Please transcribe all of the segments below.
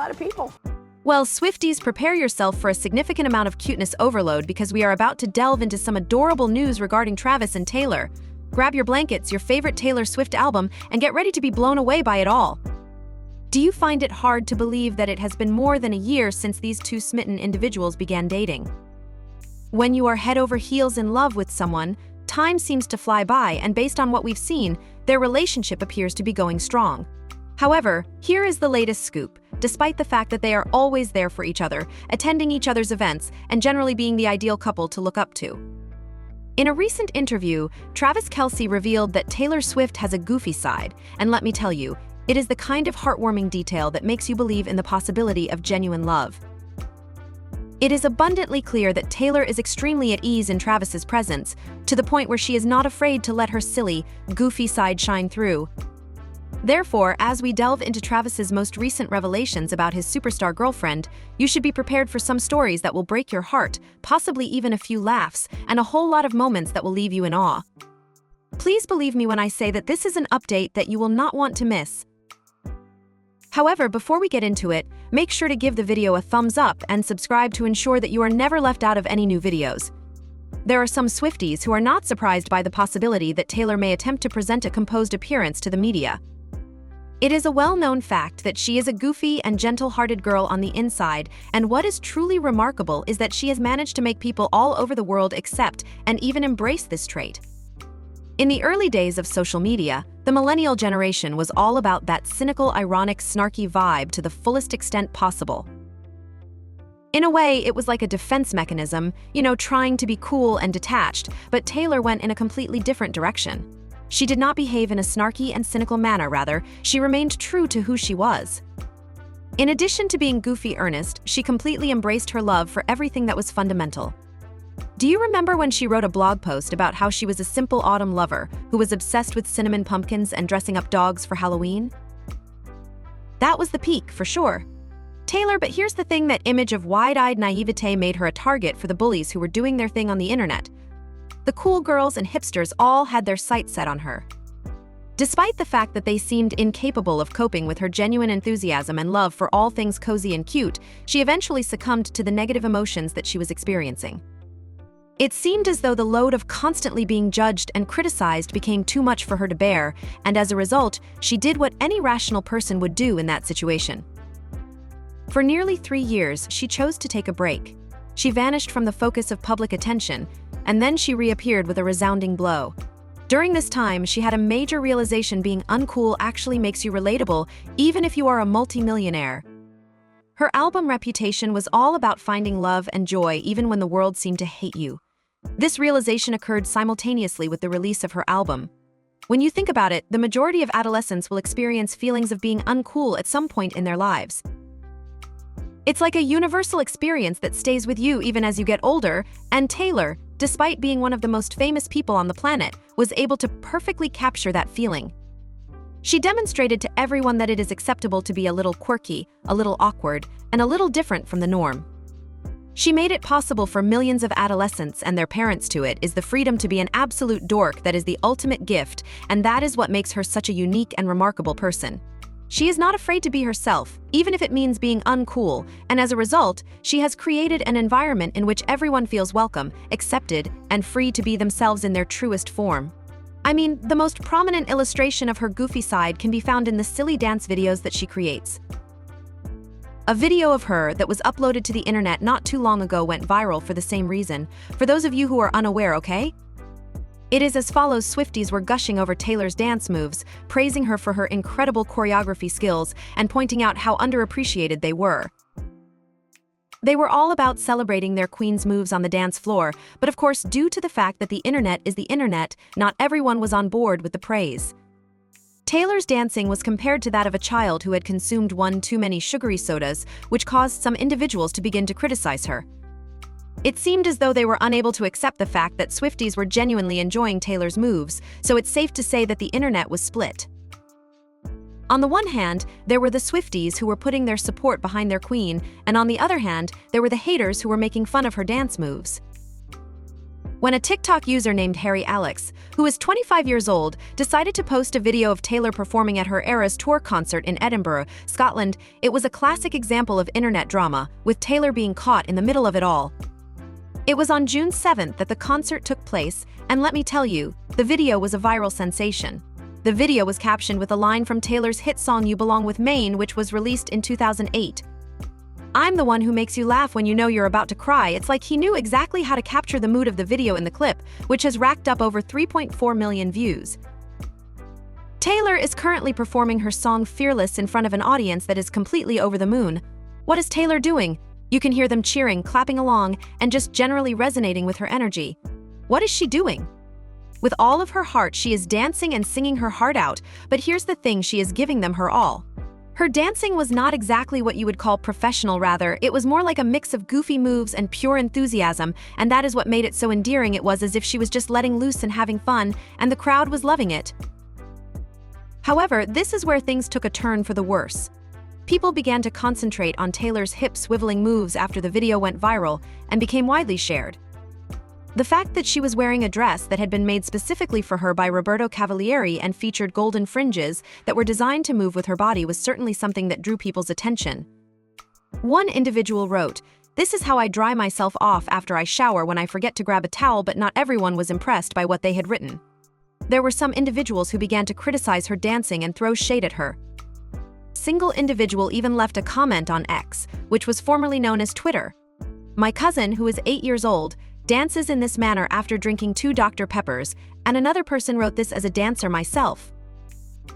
lot of people. Well, Swifties, prepare yourself for a significant amount of cuteness overload because we are about to delve into some adorable news regarding Travis and Taylor. Grab your blankets, your favorite Taylor Swift album, and get ready to be blown away by it all. Do you find it hard to believe that it has been more than a year since these two smitten individuals began dating? When you are head over heels in love with someone, time seems to fly by, and based on what we've seen, their relationship appears to be going strong. However, here is the latest scoop. Despite the fact that they are always there for each other, attending each other's events, and generally being the ideal couple to look up to. In a recent interview, Travis Kelce revealed that Taylor Swift has a goofy side, and let me tell you, it is the kind of heartwarming detail that makes you believe in the possibility of genuine love. It is abundantly clear that Taylor is extremely at ease in Travis's presence, to the point where she is not afraid to let her silly, goofy side shine through. Therefore, as we delve into Travis's most recent revelations about his superstar girlfriend, you should be prepared for some stories that will break your heart, possibly even a few laughs, and a whole lot of moments that will leave you in awe. Please believe me when I say that this is an update that you will not want to miss. However, before we get into it, make sure to give the video a thumbs up and subscribe to ensure that you are never left out of any new videos. There are some Swifties who are not surprised by the possibility that Taylor may attempt to present a composed appearance to the media. It is a well-known fact that she is a goofy and gentle-hearted girl on the inside, and what is truly remarkable is that she has managed to make people all over the world accept and even embrace this trait. In the early days of social media, the millennial generation was all about that cynical, ironic, snarky vibe to the fullest extent possible. In a way, it was like a defense mechanism, trying to be cool and detached, but Taylor went in a completely different direction. She did not behave in a snarky and cynical manner, rather, she remained true to who she was. In addition to being goofy earnest, she completely embraced her love for everything that was fundamental. Do you remember when she wrote a blog post about how she was a simple autumn lover who was obsessed with cinnamon pumpkins and dressing up dogs for Halloween? That was the peak, for sure. Taylor, but here's the thing, that image of wide-eyed naivete made her a target for the bullies who were doing their thing on the internet. The cool girls and hipsters all had their sights set on her. Despite the fact that they seemed incapable of coping with her genuine enthusiasm and love for all things cozy and cute, she eventually succumbed to the negative emotions that she was experiencing. It seemed as though the load of constantly being judged and criticized became too much for her to bear, and as a result, she did what any rational person would do in that situation. For nearly 3 years, she chose to take a break. She vanished from the focus of public attention, and then she reappeared with a resounding blow. During this time, she had a major realization: being uncool actually makes you relatable, even if you are a multi-millionaire. Her album reputation was all about finding love and joy even when the world seemed to hate you. This realization occurred simultaneously with the release of her album. When you think about it, the majority of adolescents will experience feelings of being uncool at some point in their lives. It's like a universal experience that stays with you even as you get older, and Taylor, despite being one of the most famous people on the planet, was able to perfectly capture that feeling. She demonstrated to everyone that it is acceptable to be a little quirky, a little awkward, and a little different from the norm. She made it possible for millions of adolescents and their parents to it is the freedom to be an absolute dork that is the ultimate gift, and that is what makes her such a unique and remarkable person. She is not afraid to be herself, even if it means being uncool, and as a result, she has created an environment in which everyone feels welcome, accepted, and free to be themselves in their truest form. I mean, the most prominent illustration of her goofy side can be found in the silly dance videos that she creates. A video of her that was uploaded to the internet not too long ago went viral for the same reason, for those of you who are unaware, okay? It is as follows: Swifties were gushing over Taylor's dance moves, praising her for her incredible choreography skills, and pointing out how underappreciated they were. They were all about celebrating their queen's moves on the dance floor, but of course, due to the fact that the internet is the internet, not everyone was on board with the praise. Taylor's dancing was compared to that of a child who had consumed one too many sugary sodas, which caused some individuals to begin to criticize her. It seemed as though they were unable to accept the fact that Swifties were genuinely enjoying Taylor's moves, so it's safe to say that the internet was split. On the one hand, there were the Swifties who were putting their support behind their queen, and on the other hand, there were the haters who were making fun of her dance moves. when a TikTok user named Harry Alex, who is 25 years old, decided to post a video of Taylor performing at her Eras Tour concert in Edinburgh, Scotland. It was a classic example of internet drama, with Taylor being caught in the middle of it all. It was on June 7th that the concert took place, and let me tell you, the video was a viral sensation. The video was captioned with a line from Taylor's hit song You Belong With Maine, which was released in 2008. "I'm the one who makes you laugh when you know you're about to cry." It's like he knew exactly how to capture the mood of the video in the clip, which has racked up over 3.4 million views. Taylor is currently performing her song Fearless in front of an audience that is completely over the moon. What is Taylor doing? You can hear them cheering, clapping along, and just generally resonating with her energy. What is she doing? With all of her heart, she is dancing and singing her heart out, but here's the thing, she is giving them her all. Her dancing was not exactly what you would call professional, rather, it was more like a mix of goofy moves and pure enthusiasm, and that is what made it so endearing. It was as if she was just letting loose and having fun, and the crowd was loving it. However, this is where things took a turn for the worse. People began to concentrate on Taylor's hip swiveling moves after the video went viral and became widely shared. The fact that she was wearing a dress that had been made specifically for her by Roberto Cavalieri and featured golden fringes that were designed to move with her body was certainly something that drew people's attention. One individual wrote, "This is how I dry myself off after I shower when I forget to grab a towel," but not everyone was impressed by what they had written. There were some individuals who began to criticize her dancing and throw shade at her. Single individual even left a comment on X, which was formerly known as Twitter. "My cousin, who is 8 years old, dances in this manner after drinking 2 Dr. Peppers," and another person wrote, "This as a dancer myself.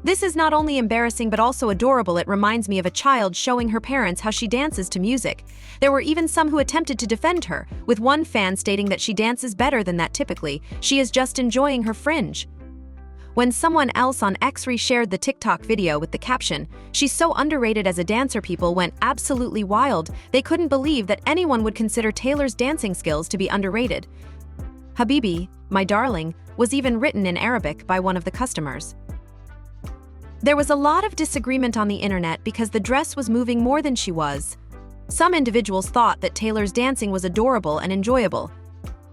This is not only embarrassing but also adorable. It reminds me of a child showing her parents how she dances to music." There were even some who attempted to defend her, with one fan stating that she dances better than that typically, she is just enjoying her fringe. When someone else on X reshared the TikTok video with the caption, "She's so underrated as a dancer," people went absolutely wild. They couldn't believe that anyone would consider Taylor's dancing skills to be underrated. "Habibi, my darling," was even written in Arabic by one of the customers. There was a lot of disagreement on the internet because the dress was moving more than she was. Some individuals thought that Taylor's dancing was adorable and enjoyable.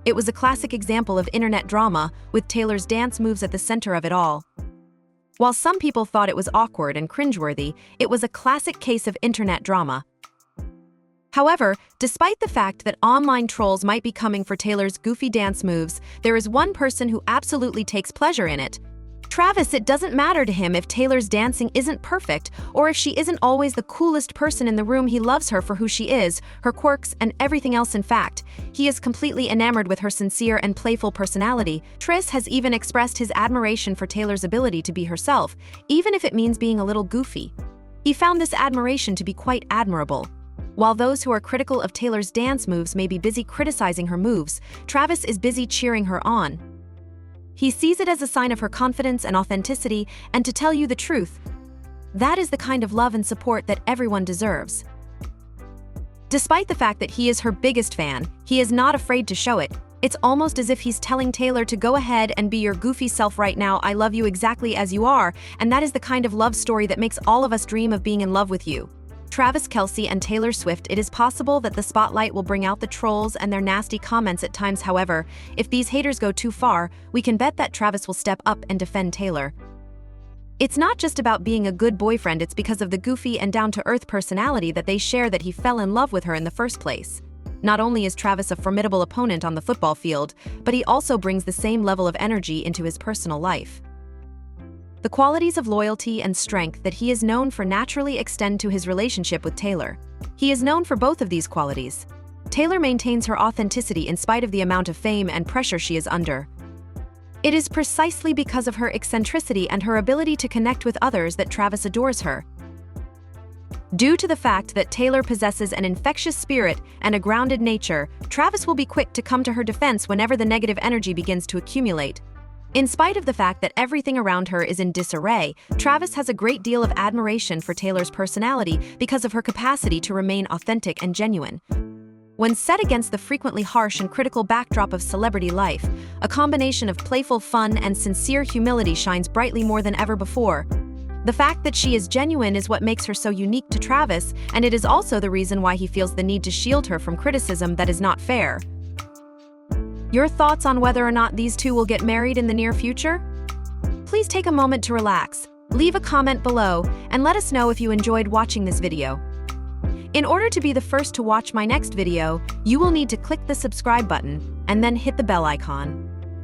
It was a classic example of internet drama, with Taylor's dance moves at the center of it all. While some people thought it was awkward and cringeworthy, it was a classic case of internet drama. However, despite the fact that online trolls might be coming for Taylor's goofy dance moves, there is one person who absolutely takes pleasure in it. Travis. It doesn't matter to him if Taylor's dancing isn't perfect or if she isn't always the coolest person in the room. He loves her for who she is, her quirks, and everything else. In fact, he is completely enamored with her sincere and playful personality. Tris has even expressed his admiration for Taylor's ability to be herself, even if it means being a little goofy. He found this admiration to be quite admirable. While those who are critical of Taylor's dance moves may be busy criticizing her moves, Travis is busy cheering her on. He sees it as a sign of her confidence and authenticity, and to tell you the truth, that is the kind of love and support that everyone deserves. Despite the fact that he is her biggest fan, he is not afraid to show it. It's almost as if he's telling Taylor to go ahead and be your goofy self right now. "I love you exactly as you are," and that is the kind of love story that makes all of us dream of being in love with you. Travis Kelce and Taylor Swift. It is possible that the spotlight will bring out the trolls and their nasty comments at times. However, if these haters go too far, we can bet that Travis will step up and defend Taylor. It's not just about being a good boyfriend, it's because of the goofy and down-to-earth personality that they share that he fell in love with her in the first place. Not only is Travis a formidable opponent on the football field, but he also brings the same level of energy into his personal life. The qualities of loyalty and strength that he is known for naturally extend to his relationship with Taylor. He is known for both of these qualities. Taylor maintains her authenticity in spite of the amount of fame and pressure she is under. It is precisely because of her eccentricity and her ability to connect with others that Travis adores her. Due to the fact that Taylor possesses an infectious spirit and a grounded nature, Travis will be quick to come to her defense whenever the negative energy begins to accumulate. In spite of the fact that everything around her is in disarray, Travis has a great deal of admiration for Taylor's personality because of her capacity to remain authentic and genuine. When set against the frequently harsh and critical backdrop of celebrity life, a combination of playful fun and sincere humility shines brightly more than ever before. The fact that she is genuine is what makes her so unique to Travis, and it is also the reason why he feels the need to shield her from criticism that is not fair. Your thoughts on whether or not these two will get married in the near future? Please take a moment to relax, leave a comment below, and let us know if you enjoyed watching this video. In order to be the first to watch my next video, you will need to click the subscribe button and then hit the bell icon.